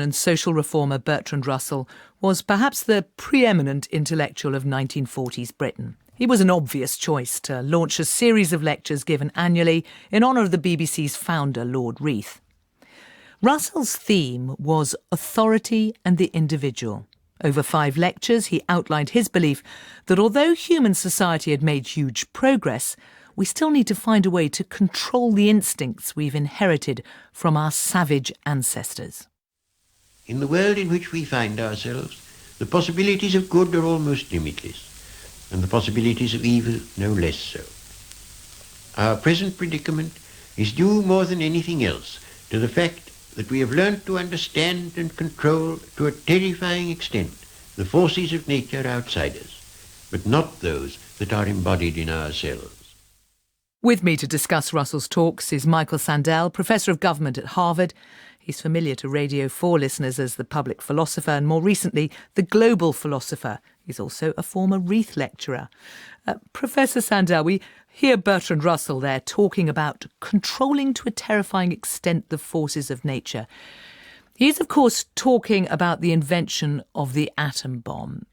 and social reformer Bertrand Russell was perhaps the preeminent intellectual of 1940s Britain. He was an obvious choice to launch a series of lectures given annually in honour of the BBC's founder, Lord Reith. Russell's theme was authority and the individual. Over 5 lectures, he outlined his belief that although human society had made huge progress, we still need to find a way to control the instincts we've inherited from our savage ancestors. In the world in which we find ourselves, the possibilities of good are almost limitless, and the possibilities of evil no less so. Our present predicament is due more than anything else to the fact that we have learnt to understand and control to a terrifying extent the forces of nature outside us, but not those that are embodied in ourselves. With me to discuss Russell's talks is Michael Sandel, Professor of Government at Harvard. He's familiar to Radio 4 listeners as the public philosopher and more recently the global philosopher. He's also a former Reith lecturer. Professor Sandel, we hear Bertrand Russell there talking about controlling to a terrifying extent the forces of nature. He's, of course, talking about the invention of the atom bomb.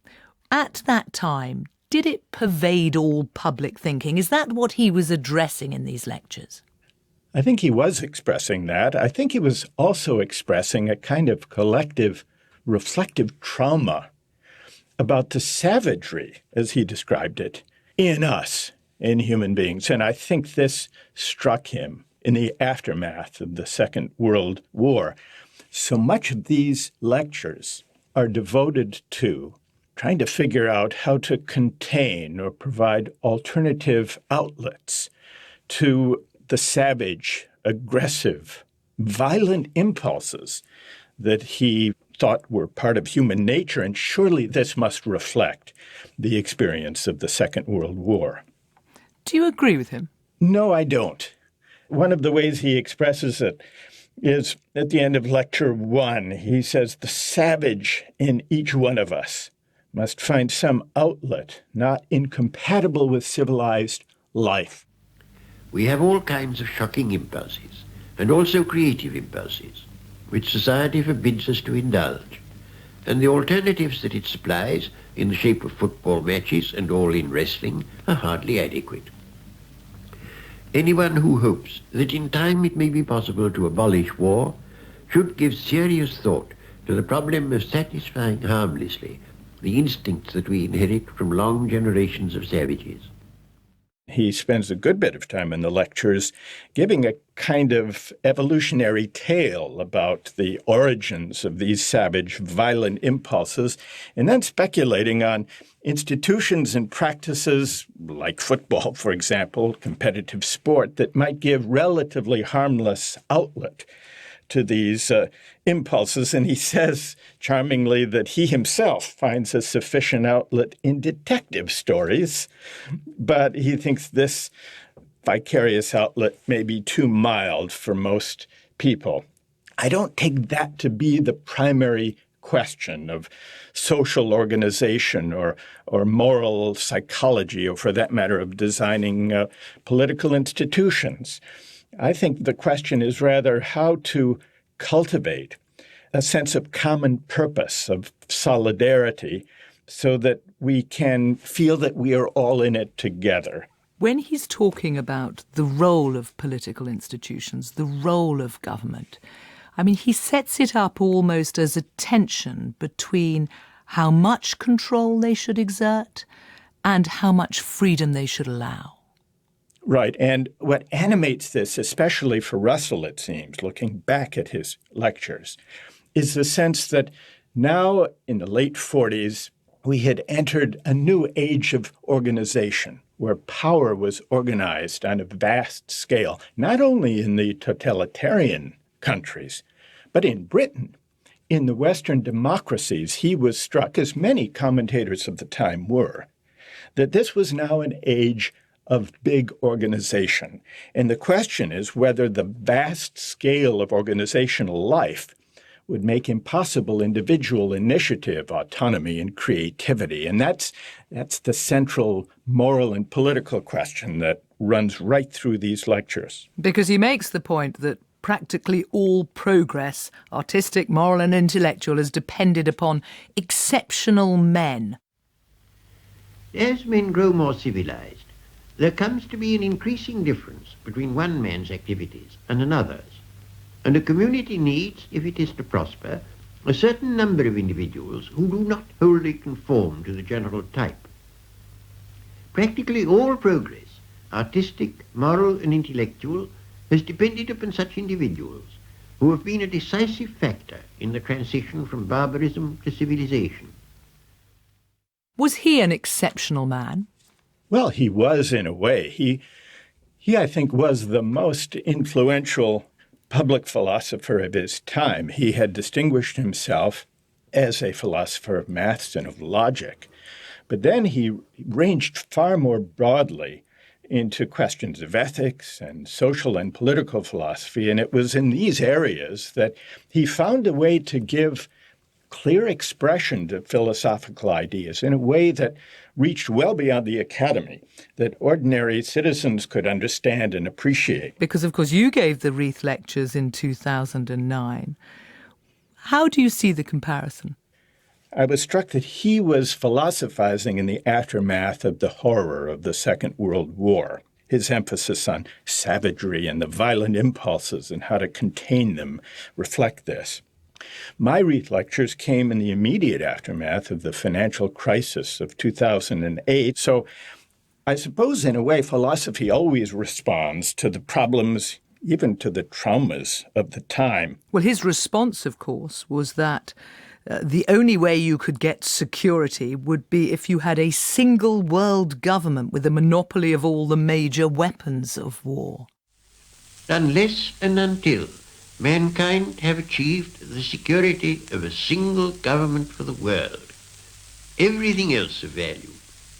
At that time, did it pervade all public thinking? Is that what he was addressing in these lectures? I think he was expressing that. I think he was also expressing a kind of collective reflective trauma about the savagery, as he described it, in us, in human beings. And I think this struck him in the aftermath of the Second World War. So much of these lectures are devoted to trying to figure out how to contain or provide alternative outlets to the savage, aggressive, violent impulses that he thought were part of human nature, and surely this must reflect the experience of the Second World War. Do you agree with him? No, I don't. One of the ways he expresses it is at the end of Lecture 1. He says, the savage in each one of us must find some outlet not incompatible with civilized life. We have all kinds of shocking impulses, and also creative impulses, which society forbids us to indulge, and the alternatives that it supplies, in the shape of football matches and all in wrestling, are hardly adequate. Anyone who hopes that in time it may be possible to abolish war should give serious thought to the problem of satisfying harmlessly the instincts that we inherit from long generations of savages. He spends a good bit of time in the lectures giving a kind of evolutionary tale about the origins of these savage, violent impulses, and then speculating on institutions and practices like football, for example, competitive sport, that might give relatively harmless outlet to these impulses. And he says charmingly that he himself finds a sufficient outlet in detective stories, but he thinks this vicarious outlet may be too mild for most people. I don't take that to be the primary question of social organization or moral psychology, or for that matter, of designing political institutions. I think the question is rather how to cultivate a sense of common purpose, of solidarity, so that we can feel that we are all in it together. When he's talking about the role of political institutions, the role of government, I mean, he sets it up almost as a tension between how much control they should exert and how much freedom they should allow. Right. And what animates this, especially for Russell, it seems, looking back at his lectures, is the sense that now in the late 40s, we had entered a new age of organization where power was organized on a vast scale, not only in the totalitarian countries, but in Britain. In the Western democracies, he was struck, as many commentators of the time were, that this was now an age of big organization. And the question is whether the vast scale of organizational life would make impossible individual initiative, autonomy, and creativity. And that's the central moral and political question that runs right through these lectures. Because he makes the point that practically all progress, artistic, moral and intellectual, has depended upon exceptional men. As men grow more civilized, there comes to be an increasing difference between one man's activities and another's, and a community needs, if it is to prosper, a certain number of individuals who do not wholly conform to the general type. Practically all progress, artistic, moral and intellectual, has depended upon such individuals who have been a decisive factor in the transition from barbarism to civilization. Was he an exceptional man? Well, he was in a way. He I think, was the most influential public philosopher of his time. He had distinguished himself as a philosopher of maths and of logic. But then he ranged far more broadly into questions of ethics and social and political philosophy. And it was in these areas that he found a way to give clear expression to philosophical ideas in a way that reached well beyond the academy, that ordinary citizens could understand and appreciate. Because, of course, you gave the Reith Lectures in 2009. How do you see the comparison? I was struck that he was philosophizing in the aftermath of the horror of the Second World War. His emphasis on savagery and the violent impulses and how to contain them reflect this. My Reith Lectures came in the immediate aftermath of the financial crisis of 2008. So I suppose, in a way, philosophy always responds to the problems, even to the traumas of the time. Well, his response, of course, was that the only way you could get security would be if you had a single world government with a monopoly of all the major weapons of war. Unless and until mankind have achieved the security of a single government for the world, everything else of value,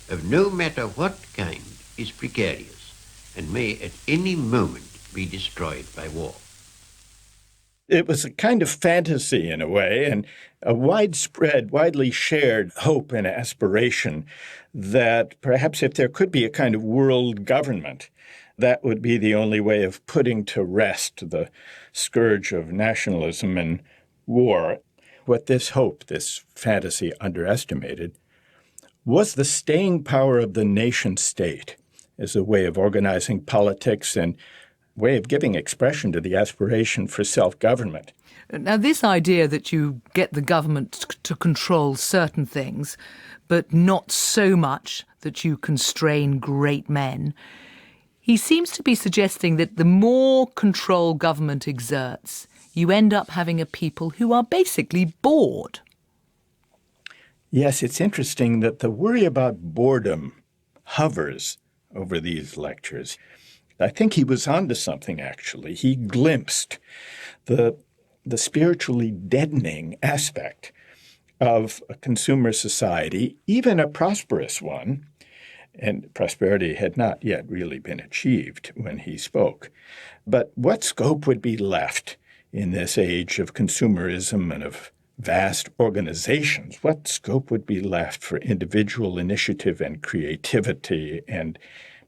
of no matter what kind, is precarious and may at any moment be destroyed by war. It was a kind of fantasy in a way, and a widespread, widely shared hope and aspiration that perhaps if there could be a kind of world government, that would be the only way of putting to rest the scourge of nationalism and war. What this hope, this fantasy, underestimated was the staying power of the nation-state as a way of organizing politics and way of giving expression to the aspiration for self-government. Now, this idea that you get the government to control certain things, but not so much that you constrain great men, he seems to be suggesting that the more control government exerts, you end up having a people who are basically bored. Yes, it's interesting that the worry about boredom hovers over these lectures. I think he was onto something, actually. He glimpsed the spiritually deadening aspect of a consumer society, even a prosperous one, and prosperity had not yet really been achieved when he spoke. But what scope would be left in this age of consumerism and of vast organizations? What scope would be left for individual initiative and creativity and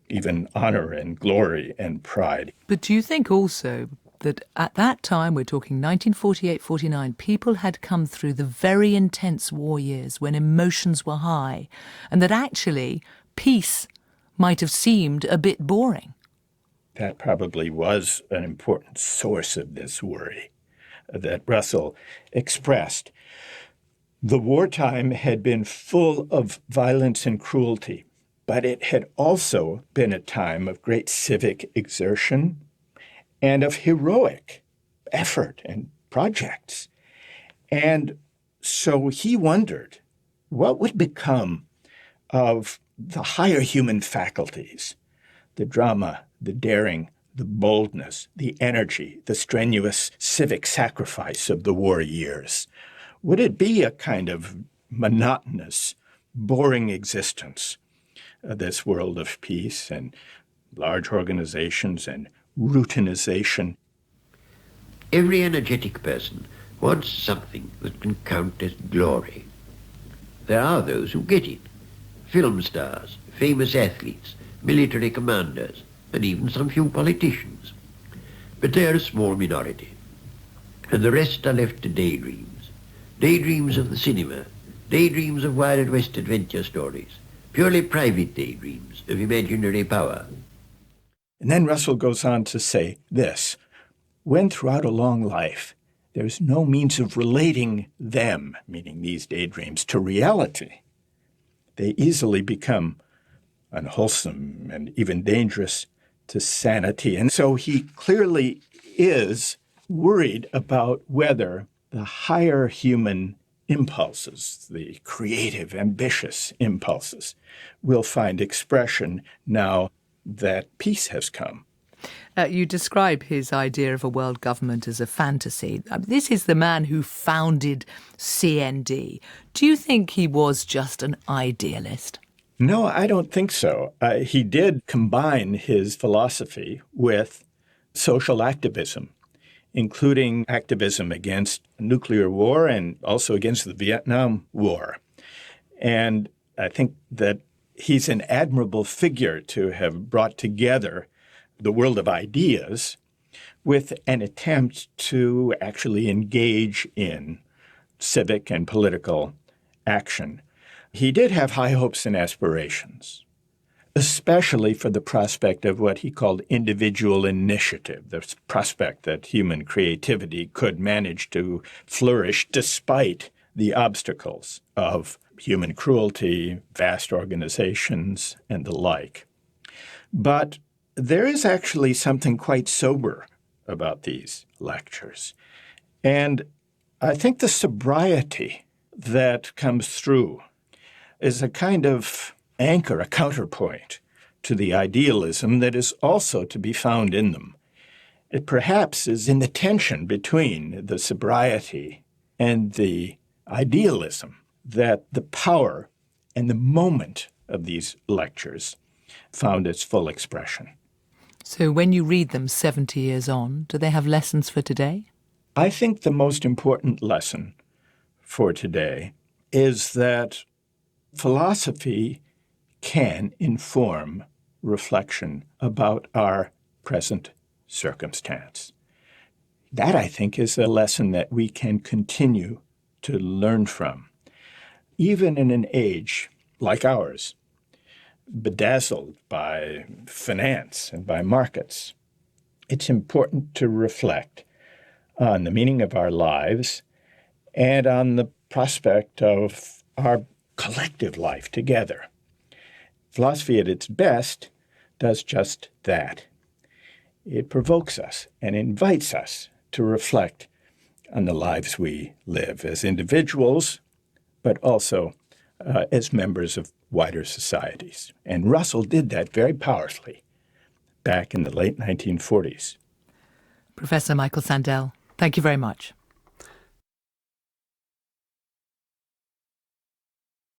even honor and glory and pride? But do you think also that at that time, we're talking 1948-49, people had come through the very intense war years when emotions were high, and that actually peace might have seemed a bit boring? That probably was an important source of this worry that Russell expressed. The wartime had been full of violence and cruelty, but it had also been a time of great civic exertion and of heroic effort and projects. And so he wondered what would become of the higher human faculties, the drama, the daring, the boldness, the energy, the strenuous civic sacrifice of the war years. Would it be a kind of monotonous, boring existence, this world of peace and large organizations and routinization? Every energetic person wants something that can count as glory. There are those who get it. Film stars, famous athletes, military commanders, and even some few politicians. But they are a small minority. And the rest are left to daydreams. Daydreams of the cinema, daydreams of Wild West adventure stories, purely private daydreams of imaginary power. And then Russell goes on to say this: when throughout a long life there's no means of relating them, meaning these daydreams, to reality, they easily become unwholesome and even dangerous to sanity. And so he clearly is worried about whether the higher human impulses, the creative, ambitious impulses, will find expression now that peace has come. You describe his idea of a world government as a fantasy. This is the man who founded CND. Do you think he was just an idealist? No, I don't think so. He did combine his philosophy with social activism, including activism against nuclear war and also against the Vietnam War. And I think that he's an admirable figure to have brought together the world of ideas with an attempt to actually engage in civic and political action. He did have high hopes and aspirations, especially for the prospect of what he called individual initiative, the prospect that human creativity could manage to flourish despite the obstacles of human cruelty, vast organizations, and the like. But there is actually something quite sober about these lectures. And I think the sobriety that comes through is a kind of anchor, a counterpoint to the idealism that is also to be found in them. It perhaps is in the tension between the sobriety and the idealism that the power and the moment of these lectures found its full expression. So when you read them 70 years on, do they have lessons for today? I think the most important lesson for today is that philosophy can inform reflection about our present circumstance. That, I think, is a lesson that we can continue to learn from. Even in an age like ours, bedazzled by finance and by markets, it's important to reflect on the meaning of our lives and on the prospect of our collective life together. Philosophy at its best does just that. It provokes us and invites us to reflect on the lives we live as individuals, but also as members of wider societies. And Russell did that very powerfully back in the late 1940s. Professor Michael Sandel, thank you very much.